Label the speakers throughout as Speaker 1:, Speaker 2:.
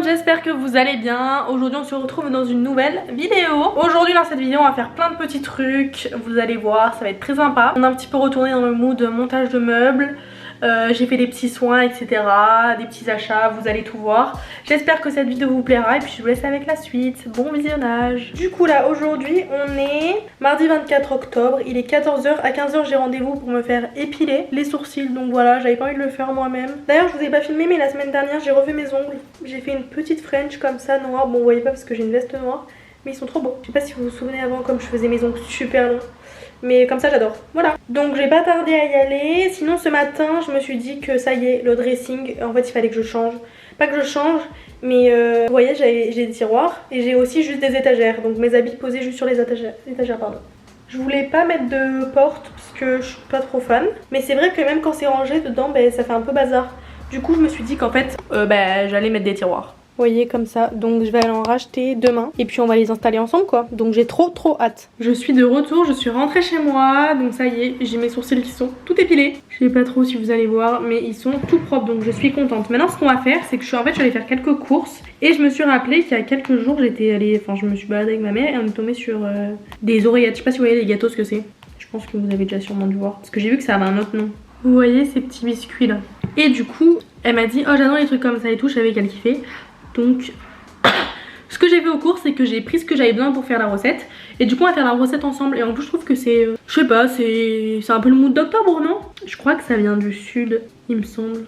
Speaker 1: j'espère que vous allez bien. Aujourd'hui on se retrouve dans une nouvelle vidéo. Aujourd'hui dans cette vidéo on va faire plein de petits trucs. Vous allez voir, ça va être très sympa. On a un petit peu retourné dans le mood montage de meubles. J'ai fait des petits soins etc, des petits achats, vous allez tout voir. J'espère que cette vidéo vous plaira et puis je vous laisse avec la suite. Bon visionnage. Du coup là aujourd'hui on est mardi 24 octobre, il est 14 h. À 15 h j'ai rendez-vous pour me faire épiler les sourcils, donc voilà, j'avais pas envie de le faire moi-même. D'ailleurs je vous ai pas filmé mais la semaine dernière j'ai refait mes ongles. J'ai fait une petite French comme ça noire, bon vous voyez pas parce que j'ai une veste noire, mais ils sont trop beaux. Je sais pas si vous vous souvenez avant comme je faisais mes ongles super longs, mais comme ça j'adore. Voilà, donc j'ai pas tardé à y aller. Sinon ce matin je me suis dit que ça y est, le dressing, en fait il fallait que je change. Pas que je change, mais vous voyez j'ai des tiroirs et j'ai aussi juste des étagères. Donc mes habits posés juste sur les étagères pardon. Je voulais pas mettre de porte parce que je suis pas trop fan, mais c'est vrai que même quand c'est rangé dedans, ça fait un peu bazar. Du coup je me suis dit qu'en fait j'allais mettre des tiroirs. Vous voyez comme ça, donc je vais aller en racheter demain et puis on va les installer ensemble quoi. Donc j'ai trop hâte. Je suis de retour, je suis rentrée chez moi, donc ça y est, j'ai mes sourcils qui sont tout épilés. Je sais pas trop si vous allez voir, mais ils sont tout propres, donc je suis contente. Maintenant ce qu'on va faire, c'est que je suis allée faire quelques courses et je me suis rappelé qu'il y a quelques jours je me suis baladée avec ma mère et on est tombé sur des oreillettes. Je sais pas si vous voyez les gâteaux ce que c'est. Je pense que vous avez déjà sûrement dû voir parce que j'ai vu que ça avait un autre nom. Vous voyez ces petits biscuits là. Et du coup elle m'a dit oh j'adore les trucs comme ça et tout, je savais qu'elle kiffait. Donc ce que j'ai fait aux courses, c'est que j'ai pris ce que j'avais besoin pour faire la recette. Et du coup on va faire la recette ensemble. Et en plus je trouve que c'est, je sais pas, c'est un peu le mood d'octobre, non? Je crois que ça vient du sud, il me semble.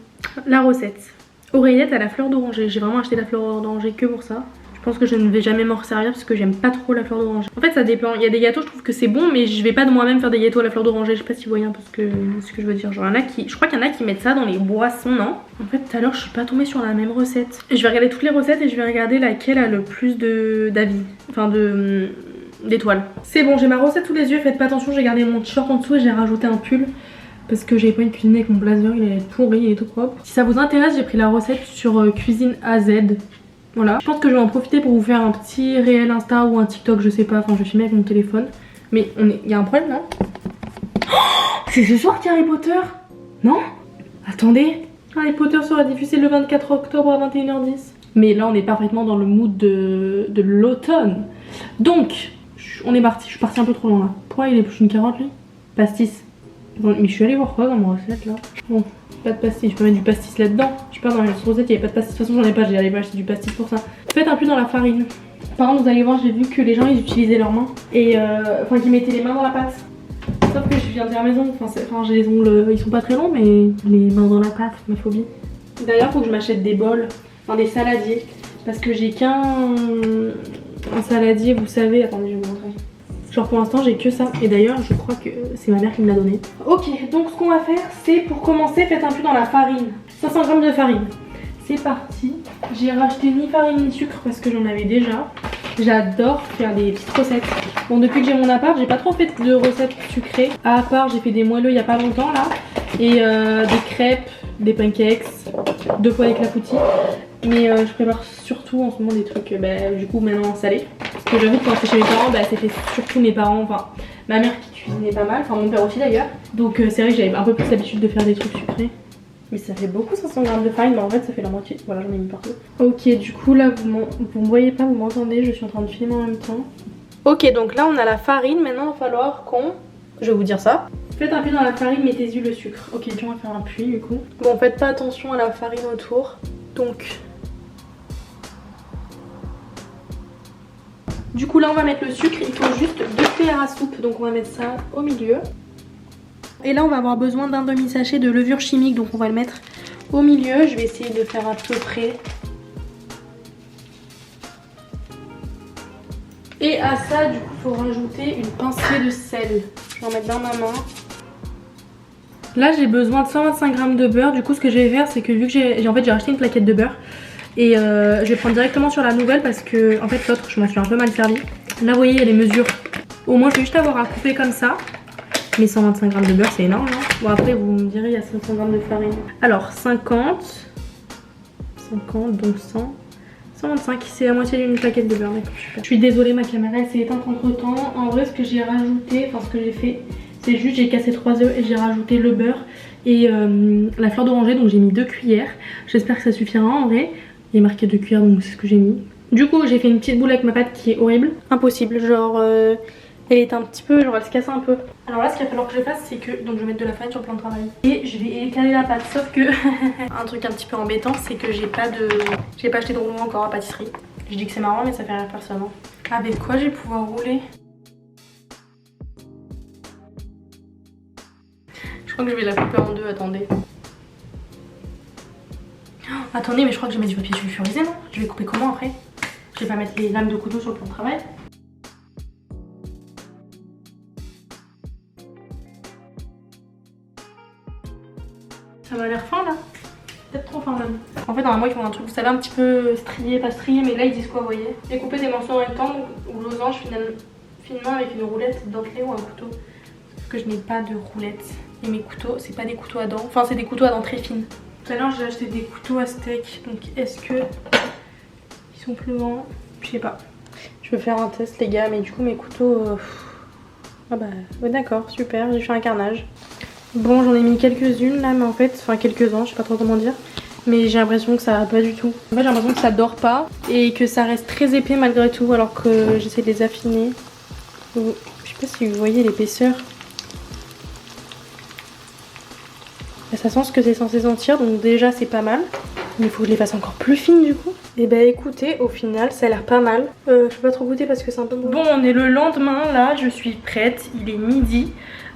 Speaker 1: La recette, oreillette à la fleur d'oranger. J'ai vraiment acheté la fleur d'oranger que pour ça. Je pense que je ne vais jamais m'en resservir parce que j'aime pas trop la fleur d'oranger. En fait ça dépend, il y a des gâteaux je trouve que c'est bon, mais je vais pas de moi-même faire des gâteaux à la fleur d'oranger. Je sais pas si vous voyez un peu ce que je veux dire. Genre je crois qu'il y en a qui mettent ça dans les boissons, non? En fait tout à l'heure je suis pas tombée sur la même recette. Je vais regarder toutes les recettes et je vais regarder laquelle a le plus d'avis, enfin d'étoiles. C'est bon, j'ai ma recette sous les yeux, faites pas attention, j'ai gardé mon t-shirt en dessous et j'ai rajouté un pull. Parce que j'avais pas une cuisine avec mon blazer, il est pourri, il est tout propre. Si ça vous intéresse, j'ai pris la recette sur Cuisine AZ. Voilà, je pense que je vais en profiter pour vous faire un petit réel Insta ou un TikTok, je sais pas, enfin je vais filmer avec mon téléphone. Mais il y a un problème non? Oh, c'est ce soir qu'il y a Harry Potter? Non? Attendez, Harry Potter sera diffusé le 24 octobre à 21h10. Mais là on est parfaitement dans le mood de l'automne. Donc, on est parti, je suis partie un peu trop loin là. Pourquoi il est plus une carotte lui? Pastis. Bon, mais je suis allée voir quoi dans ma recette là? Bon. Pas de pastis, je peux mettre du pastis là-dedans. Je sais pas, dans les recettes il n'y avait pas de pastis. De toute façon j'en ai pas, j'ai allé acheter du pastis pour ça. Faites un peu dans la farine. Par contre vous allez voir, j'ai vu que les gens ils utilisaient leurs mains. Et enfin qu'ils mettaient les mains dans la pâte. Sauf que je viens de la maison, enfin j'ai les ongles, ils sont pas très longs mais les mains dans la pâte, ma phobie. D'ailleurs faut que je m'achète des bols, enfin des saladiers. Parce que j'ai qu'un saladier, vous savez, attendez je vais vous montrer. Genre pour l'instant j'ai que ça et d'ailleurs je crois que c'est ma mère qui me l'a donné. Ok, donc ce qu'on va faire c'est pour commencer faites un peu dans la farine. 500 g de farine. C'est parti. J'ai racheté ni farine ni sucre parce que j'en avais déjà. J'adore faire des petites recettes. Bon depuis que j'ai mon appart j'ai pas trop fait de recettes sucrées. À part j'ai fait des moelleux il y a pas longtemps là. Et des crêpes, des pancakes, 2 fois des clafoutis. Mais je prépare surtout en ce moment des trucs du coup maintenant salés. Parce que j'avoue que quand j'étais chez mes parents c'était surtout mes parents, enfin ma mère qui cuisinait pas mal, enfin mon père aussi d'ailleurs. Donc c'est vrai que j'avais un peu plus l'habitude de faire des trucs sucrés. Mais ça fait beaucoup 500 g de farine, mais en fait ça fait la moitié. Voilà, j'en ai mis partout. Ok, du coup là vous me voyez pas, vous m'entendez, je suis en train de filmer en même temps. Ok, donc là on a la farine, maintenant il va falloir qu'on... Je vais vous dire ça. Faites un peu dans la farine, mettez-y le sucre. Ok, tu vas faire un puits du coup. Bon, faites pas attention à la farine autour. Donc... Du coup là on va mettre le sucre, il faut juste 2 cuillères à soupe, donc on va mettre ça au milieu. Et là on va avoir besoin d'un demi-sachet de levure chimique, donc on va le mettre au milieu. Je vais essayer de faire à peu près. Et à ça du coup il faut rajouter une pincée de sel. Je vais en mettre dans ma main. Là j'ai besoin de 125 g de beurre, du coup ce que je vais faire c'est que vu que j'ai racheté une plaquette de beurre. Et je vais prendre directement sur la nouvelle parce que en fait l'autre je m'en suis un peu mal servi. Là vous voyez il y a les mesures. Au moins je vais juste avoir à couper comme ça. Mais 125 g de beurre c'est énorme hein. Bon après vous me direz il y a 500 g de farine. Alors 50 donc 100 125 c'est la moitié d'une plaquette de beurre. D'accord, super. Je suis désolée ma caméra elle s'est éteinte entre temps. En vrai ce que j'ai rajouté, enfin ce que j'ai fait c'est juste j'ai cassé 3 œufs et j'ai rajouté le beurre et la fleur d'oranger, donc j'ai mis 2 cuillères. J'espère que ça suffira en vrai. Il est marqué 2 cuillères donc c'est ce que j'ai mis. Du coup j'ai fait une petite boule avec ma pâte qui est horrible. Impossible, genre elle est un petit peu, genre elle se casse un peu. Alors là ce qu'il va falloir que je fasse c'est que, donc je vais mettre de la farine sur le plan de travail. Et je vais écaler la pâte, sauf que un truc un petit peu embêtant c'est que j'ai pas acheté de rouleau encore à pâtisserie. Je dis que c'est marrant mais ça fait rire personne. Hein. Avec quoi je vais pouvoir rouler? Je crois que je vais la couper en deux, attendez. Oh, attendez mais je crois que je vais mettre du papier sulfurisé non? Je vais couper comment après? Je vais pas mettre les lames de couteau sur le plan de travail. Ça m'a l'air fin là. Peut-être trop fin même. En fait normalement ils font un truc, vous savez, un petit peu strié, pas strié, mais là ils disent quoi, vous voyez? Découper des morceaux en rectangle ou losange finement avec une roulette dentelée ou un couteau. Parce que je n'ai pas de roulette. Et mes couteaux, c'est pas des couteaux à dents. Enfin c'est des couteaux à dents très fines. Tout à l'heure j'ai acheté des couteaux à steak. Donc est-ce que ils sont plus grands? Je sais pas. Je vais faire un test les gars, mais du coup mes couteaux... Ah bah ouais, d'accord, super, j'ai fait un carnage. Bon j'en ai mis quelques-unes là, mais en fait, enfin quelques-uns, je sais pas trop comment dire. Mais j'ai l'impression que ça va pas du tout. En fait j'ai l'impression que ça dort pas et que ça reste très épais malgré tout alors que j'essaie de les affiner. Je sais pas si vous voyez l'épaisseur. Ça sent ce que c'est censé sentir, donc déjà c'est pas mal. Mais il faut que je les fasse encore plus fines du coup. Et bah écoutez, au final ça a l'air pas mal. Je peux pas trop goûter parce que c'est un peu... Bon on est le lendemain là, je suis prête, il est midi.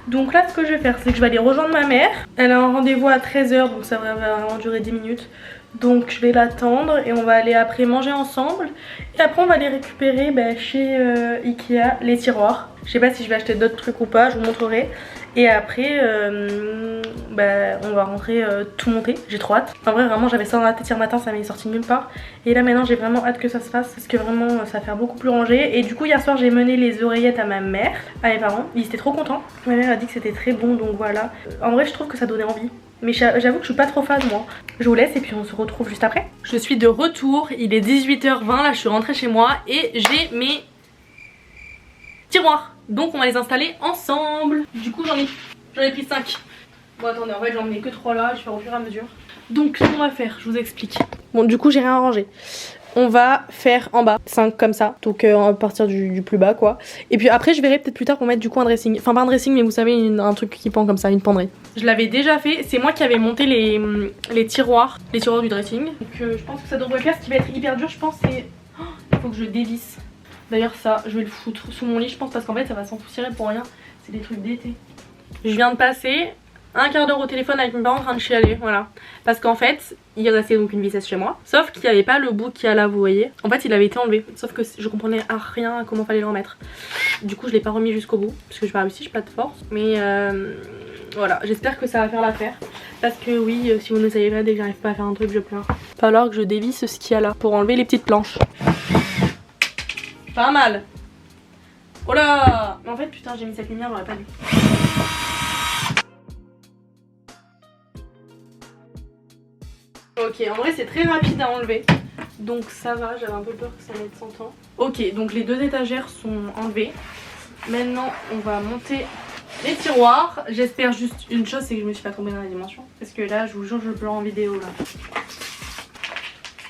Speaker 1: Donc là ce que je vais faire c'est que je vais aller rejoindre ma mère. Elle a un rendez-vous à 13 h donc ça va vraiment durer 10 minutes. Donc je vais l'attendre et on va aller après manger ensemble. Et après on va aller récupérer chez Ikea les tiroirs. Je sais pas si je vais acheter d'autres trucs ou pas, je vous montrerai. Et après on va rentrer tout monter, j'ai trop hâte. En vrai vraiment j'avais ça dans la tête hier matin, ça m'est sorti nulle part. Et là maintenant j'ai vraiment hâte que ça se fasse parce que vraiment ça va faire beaucoup plus rangé. Et du coup hier soir j'ai mené les oreillettes à ma mère, à mes parents, ils étaient trop contents. Ma mère a dit que c'était très bon donc voilà. En vrai je trouve que ça donnait envie. Mais j'avoue que je suis pas trop fan moi. Je vous laisse et puis on se retrouve juste après. Je suis de retour, il est 18 h 20, là je suis rentrée chez moi et j'ai mes tiroirs. Donc on va les installer ensemble. Du coup j'en ai pris 5. Bon attendez, en fait j'en mets que 3 là, je vais faire au fur et à mesure. Donc ce qu'on va faire, je vous explique. Bon du coup j'ai rien rangé. On va faire en bas 5 comme ça, donc à partir du plus bas quoi. Et puis après je verrai peut-être plus tard pour mettre du coup un dressing. Enfin pas un dressing mais vous savez un truc qui pend comme ça, une penderie. Je l'avais déjà fait, c'est moi qui avais monté les tiroirs du dressing. Donc je pense que ça devrait faire. Ce qui va être hyper dur je pense c'est... Oh, il faut que je dévisse. D'ailleurs ça je vais le foutre sous mon lit je pense parce qu'en fait ça va s'empoussiérer pour rien. C'est des trucs d'été. Je viens de passer un quart d'heure au téléphone avec mes parents en train de chialer, voilà. Parce qu'en fait, il restait donc une ficelle chez moi. Sauf qu'il n'y avait pas le bout qu'il y a là, vous voyez. En fait, il avait été enlevé. Sauf que je comprenais à rien comment fallait le remettre. Du coup, je l'ai pas remis jusqu'au bout. Parce que je vais réussir, j'ai pas de force. Mais voilà, j'espère que ça va faire l'affaire. Parce que oui, si vous ne savez pas, dès que j'arrive pas à faire un truc, je pleure. Il va falloir que je dévisse ce qu'il y a là pour enlever les petites planches. Pas mal. Oh là! Mais en fait, putain, j'ai mis cette lumière, j'aurais pas dû. Ok, en vrai c'est très rapide à enlever. Donc ça va, j'avais un peu peur que ça mette 100 ans. Ok, donc les 2 étagères sont enlevées. Maintenant on va monter les tiroirs. J'espère juste une chose, c'est que je me suis pas trompée dans la dimension. Parce que là je vous jure je pleure en vidéo là.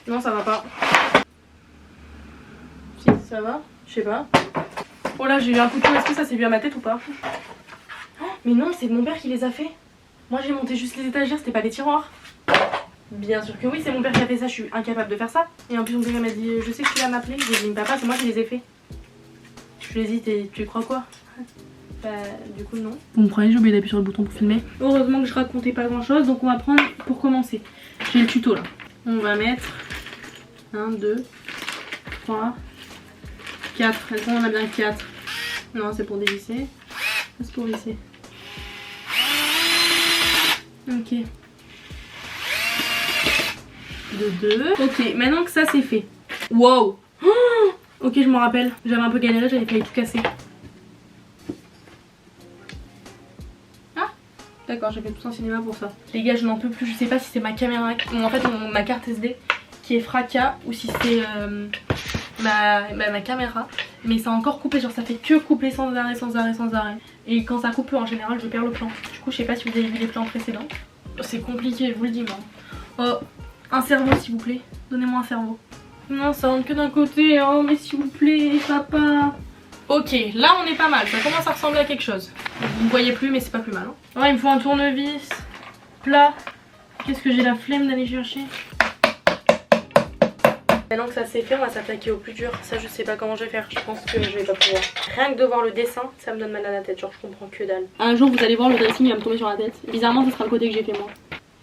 Speaker 1: Non ça va pas. Si ça va, je sais pas. Oh là j'ai eu un couteau, est-ce que ça s'est vu à ma tête ou pas? Oh, mais non c'est mon père qui les a fait. Moi j'ai monté juste les étagères, c'était pas les tiroirs. Bien sûr que oui, c'est mon père qui a fait ça, je suis incapable de faire ça. Et en plus mon père m'a dit je sais que tu vas m'appeler. J'ai dit papa c'est moi qui les ai fait. Je lui ai dit tu crois quoi? Bah du coup non. Vous me croyez, j'ai oublié d'appuyer sur le bouton pour filmer. Heureusement que je racontais pas grand chose, donc on va prendre pour commencer. J'ai le tuto là. On va mettre 1, 2, 3, 4. Est-ce qu'on en a bien 4? Non c'est pour dévisser. C'est pour visser. Ok. De 2. Ok, maintenant que ça c'est fait. Wow. Oh, ok, je me rappelle. J'avais un peu galéré, j'avais failli tout casser. Ah, d'accord, j'ai fait tout un cinéma pour ça. Les gars, je n'en peux plus. Je sais pas si c'est ma caméra, en fait ma carte SD qui est fracas ou si c'est ma caméra. Mais ça a encore coupé, genre ça fait que couper sans arrêt, sans arrêt, sans arrêt. Et quand ça coupe en général, je perds le plan. Du coup, je sais pas si vous avez vu les plans précédents. C'est compliqué, je vous le dis moi. Oh. Un cerveau s'il vous plaît, donnez-moi un cerveau. Non ça rentre que d'un côté, oh mais s'il vous plaît papa. Ok, là on est pas mal, ça commence à ressembler à quelque chose. Vous ne voyez plus mais c'est pas plus mal hein. Ouais, il me faut un tournevis plat. Qu'est-ce que j'ai la flemme d'aller chercher. Maintenant que ça s'est fait, on va s'attaquer au plus dur. Ça je sais pas comment je vais faire, je pense que je vais pas pouvoir. Rien que de voir le dessin, ça me donne mal à la tête, genre je comprends que dalle. Un jour vous allez voir le dressing, il va me tomber sur la tête. Bizarrement ce sera le côté que j'ai fait moi.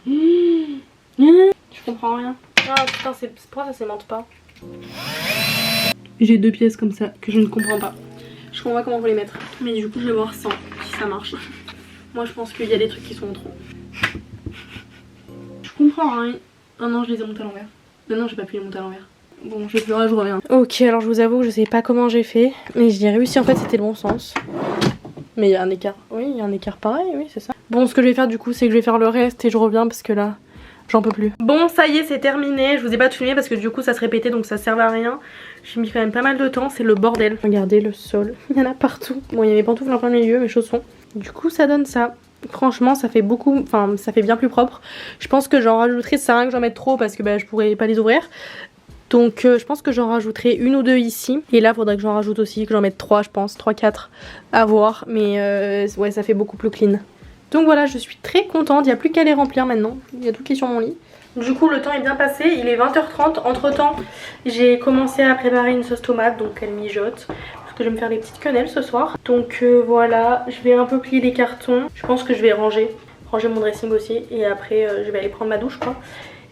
Speaker 1: Je comprends rien. Ah putain, pourquoi ça s'aimante pas? J'ai deux pièces comme ça que je ne comprends pas. Je comprends pas comment faut les mettre. Mais du coup je vais voir sans si ça marche. Moi je pense qu'il y a des trucs qui sont trop. Je comprends rien. Oh non, je les ai montés à l'envers. Non, j'ai pas pu les monter à l'envers. Bon, je pleurer, je reviens. Ok, alors je vous avoue que je sais pas comment j'ai fait. Mais j'ai réussi, en fait c'était le bon sens. Mais il y a un écart. Oui, il y a un écart pareil, oui, c'est ça. Bon, ce que je vais faire du coup, c'est que je vais faire le reste et je reviens parce que là, j'en peux plus. Bon, ça y est, c'est terminé. Je vous ai pas tout filmé parce que du coup, ça se répétait donc ça servait à rien. J'ai mis quand même pas mal de temps, c'est le bordel. Regardez le sol, il y en a partout. Bon, il y a mes pantoufles en plein milieu, mes chaussons. Du coup, ça donne ça. Franchement, ça fait beaucoup, enfin, ça fait bien plus propre. Je pense que j'en rajouterai, ça sert à rien que j'en mette trop parce que bah, je pourrais pas les ouvrir. Donc je pense que j'en rajouterai une ou deux ici. Et là, il faudrait que j'en rajoute aussi, que j'en mette 3, je pense, 3-4 à voir. Mais ouais, ça fait beaucoup plus clean. Donc voilà, je suis très contente. Il n'y a plus qu'à les remplir maintenant. Il y a tout qui est sur mon lit. Du coup, le temps est bien passé. Il est 20h30. Entre temps, j'ai commencé à préparer une sauce tomate. Donc elle mijote. Parce que je vais me faire des petites quenelles ce soir. Donc voilà, je vais un peu plier les cartons. Je pense que je vais ranger mon dressing aussi. Et après, je vais aller prendre ma douche quoi.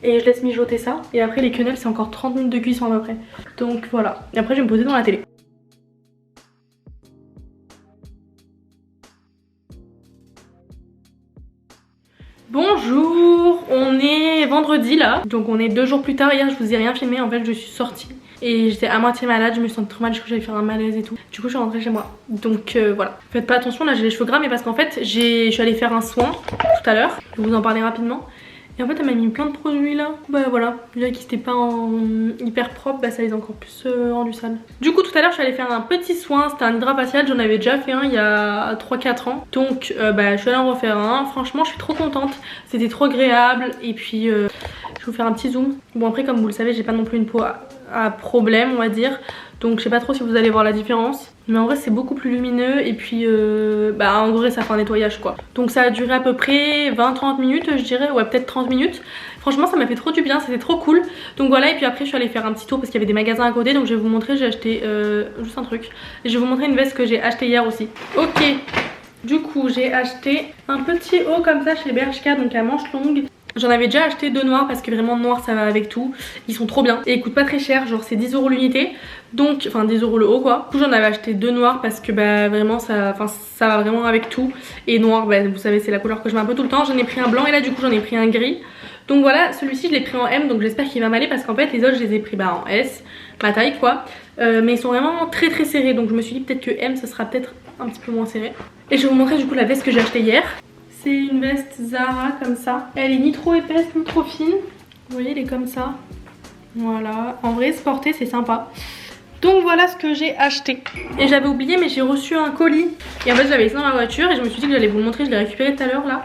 Speaker 1: Et je laisse mijoter ça. Et après les quenelles c'est encore 30 minutes de cuisson à peu près. Donc voilà. Et après je vais me poser dans la télé. Bonjour, on est vendredi là. Donc on est 2 jours plus tard. Hier je vous ai rien filmé. En fait je suis sortie. Et j'étais à moitié malade, je me sens trop mal, je crois que j'allais faire un malaise et tout. Du coup je suis rentrée chez moi. Donc voilà. Faites pas attention, là j'ai les cheveux gras mais parce qu'en fait je suis allée faire un soin tout à l'heure. Je vais vous en parler rapidement. Et en fait elle m'a mis plein de produits là. Bah voilà, déjà qu'ils étaient pas hyper propres, bah ça les a encore plus rendu sales. Du coup tout à l'heure je suis allée faire un petit soin, c'était un hydrafacial, j'en avais déjà fait un il y a 3-4 ans. Donc bah je suis allée en refaire un, franchement je suis trop contente. C'était trop agréable et puis je vais vous faire un petit zoom. Bon après comme vous le savez j'ai pas non plus une peau à problème on va dire. Donc je sais pas trop si vous allez voir la différence. Mais en vrai c'est beaucoup plus lumineux et puis bah en vrai ça fait un nettoyage quoi. Donc ça a duré à peu près 20-30 minutes je dirais, ouais peut-être 30 minutes. Franchement ça m'a fait trop du bien, c'était trop cool. Donc voilà et puis après je suis allée faire un petit tour parce qu'il y avait des magasins à côté. Donc je vais vous montrer, j'ai acheté juste un truc. Et je vais vous montrer une veste que j'ai achetée hier aussi. Ok, du coup j'ai acheté un petit haut comme ça chez Bershka, donc à manches longues. J'en avais déjà acheté 2 noirs parce que vraiment noir ça va avec tout. Ils sont trop bien et ils coûtent pas très cher, genre c'est 10 € l'unité. Donc, enfin 10 € le haut quoi. Du coup j'en avais acheté 2 noirs parce que bah vraiment ça va vraiment avec tout. Et noir bah vous savez c'est la couleur que je mets un peu tout le temps. J'en ai pris un blanc et là du coup j'en ai pris un gris. Donc voilà, celui-ci je l'ai pris en M donc j'espère qu'il va m'aller parce qu'en fait les autres je les ai pris bah en S, ma taille quoi. Mais ils sont vraiment très très serrés donc je me suis dit peut-être que M ce sera peut-être un petit peu moins serré. Et je vais vous montrer du coup la veste que j'ai achetée hier. C'est une veste Zara comme ça. Elle est ni trop épaisse ni trop fine. Vous voyez elle est comme ça. Voilà. En vrai se porter c'est sympa. Donc voilà ce que j'ai acheté. Et j'avais oublié mais j'ai reçu un colis. Et en fait je l'avais laissé dans ma voiture et je me suis dit que j'allais vous le montrer. Je l'ai récupéré tout à l'heure là.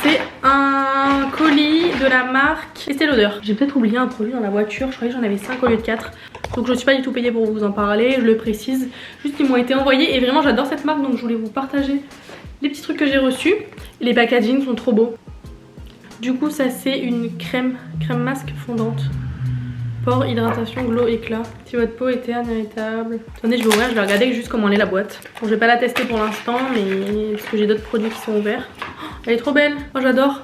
Speaker 1: C'est un colis de la marque Estée Lauder. J'ai peut-être oublié un produit dans la voiture. Je croyais que j'en avais 5 au lieu de 4. Donc je ne suis pas du tout payée pour vous en parler. Je le précise. Juste qu'ils m'ont été envoyés. Et vraiment j'adore cette marque donc je voulais vous partager les petits trucs que j'ai reçus. Les packaging sont trop beaux. Du coup ça c'est une crème masque fondante. Pore, hydratation, glow, éclat. Si votre peau est terne, irritable. Attendez je vais ouvrir, je vais regarder juste comment elle est la boîte. Bon je vais pas la tester pour l'instant mais parce que j'ai d'autres produits qui sont ouverts. Oh, elle est trop belle, moi j'adore.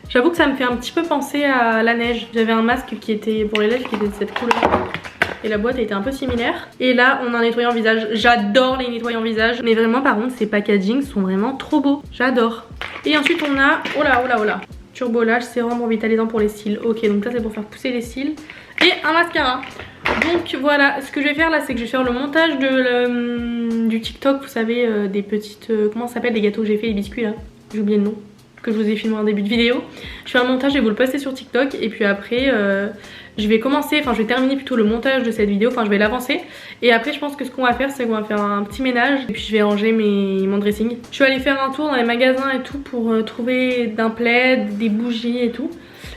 Speaker 1: J'avoue que ça me fait un petit peu penser à la neige. J'avais un masque qui était pour les lèvres qui était de cette couleur. Et la boîte a été un peu similaire. Et là on a un nettoyant visage. J'adore les nettoyants visage. Mais vraiment par contre ces packaging sont vraiment trop beaux. J'adore. Et ensuite on a, oh là, Turbolage, sérum revitalisant pour les cils. Ok donc ça c'est pour faire pousser les cils. Et un mascara. Donc voilà, ce que je vais faire là c'est que je vais faire le montage du TikTok. Vous savez des petites, comment ça s'appelle, des gâteaux que j'ai fait, les biscuits là. J'ai oublié le nom. Que je vous ai filmé en début de vidéo. Je fais un montage, je vais vous le poster sur TikTok. Et puis après je vais commencer, enfin je vais terminer plutôt le montage de cette vidéo. Enfin je vais l'avancer. Et après je pense que ce qu'on va faire c'est qu'on va faire un petit ménage. Et puis je vais ranger mon dressing. Je suis allée faire un tour dans les magasins et tout pour trouver d'un plaid, des bougies et tout.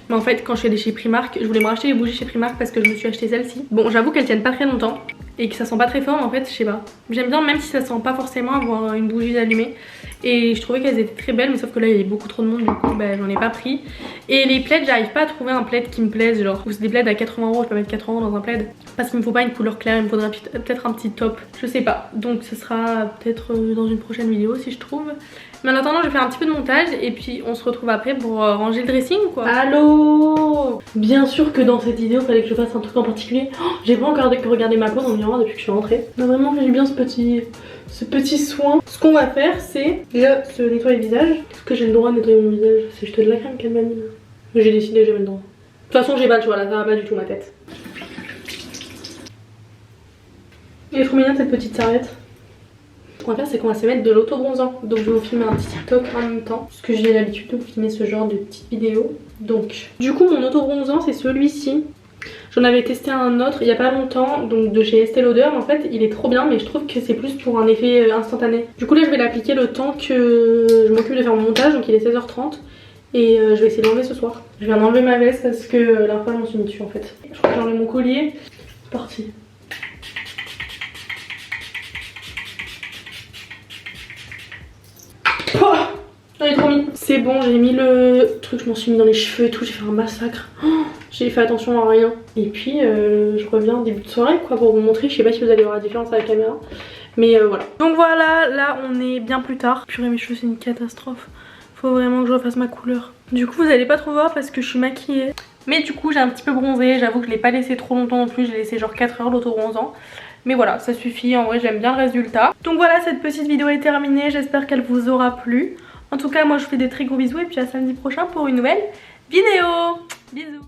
Speaker 1: Mais en fait quand je suis allée chez Primark, je voulais me racheter les bougies chez Primark parce que je me suis acheté celle-ci. Bon j'avoue qu'elles tiennent pas très longtemps et que ça sent pas très fort, mais en fait je sais pas. J'aime bien même si ça sent pas forcément avoir une bougie allumée. Et je trouvais qu'elles étaient très belles, mais sauf que là il y avait beaucoup trop de monde, du coup bah, j'en ai pas pris. Et les plaids, j'arrive pas à trouver un plaid qui me plaise, genre ou c'est des plaids à 80 €, je peux mettre 80 € dans un plaid. Parce qu'il me faut pas une couleur claire, il me faudrait peut-être un petit top, je sais pas. Donc ce sera peut-être dans une prochaine vidéo si je trouve. Mais en attendant je vais faire un petit peu de montage et puis on se retrouve après pour ranger le dressing quoi. Allô. Bien sûr que dans cette vidéo il fallait que je fasse un truc en particulier. Oh, j'ai pas encore regardé ma peau dans le miroir depuis que je suis rentrée. On a vraiment fait du bien ce petit soin. Ce qu'on va faire c'est déjà se nettoyer le visage. Est-ce que j'ai le droit de nettoyer mon visage? C'est jeter de la crème qu'elle m'a mis là. J'ai décidé que j'avais le droit. De toute façon j'ai pas le choix là, ça va pas du tout ma tête. Elle est trop mignonne cette petite serviette. Ce qu'on va faire c'est qu'on va se mettre de l'auto-bronzant. Donc je vais vous filmer un petit TikTok en même temps. Parce que j'ai l'habitude de vous filmer ce genre de petites vidéos. Donc du coup mon auto-bronzant c'est celui-ci. J'en avais testé un autre il y a pas longtemps, donc de chez Estée Lauder. En fait il est trop bien mais je trouve que c'est plus pour un effet instantané. Du coup là je vais l'appliquer le temps que je m'occupe de faire mon montage, donc il est 16h30. Et je vais essayer d'enlever ce soir. Je viens d'enlever ma veste parce que la fois je m'en suis mis dessus en fait. Je crois que j'ai enlevé mon collier. C'est parti. Oh, j'en ai trop mis. C'est bon, j'ai mis le truc, je m'en suis mis dans les cheveux et tout, j'ai fait un massacre. Oh, j'ai fait attention à rien. Et puis je reviens en début de soirée quoi pour vous montrer. Je sais pas si vous allez voir la différence à la caméra. Mais voilà. Donc voilà, là on est bien plus tard. Purée mes cheveux c'est une catastrophe. Faut vraiment que je refasse ma couleur. Du coup vous allez pas trop voir parce que je suis maquillée. Mais du coup j'ai un petit peu bronzé. J'avoue que je l'ai pas laissé trop longtemps non plus. J'ai laissé genre 4 heures l'auto-bronzant. Mais voilà ça suffit. En vrai j'aime bien le résultat. Donc voilà, cette petite vidéo est terminée. J'espère qu'elle vous aura plu. En tout cas moi je vous fais des très gros bisous. Et puis à samedi prochain pour une nouvelle vidéo. Bisous.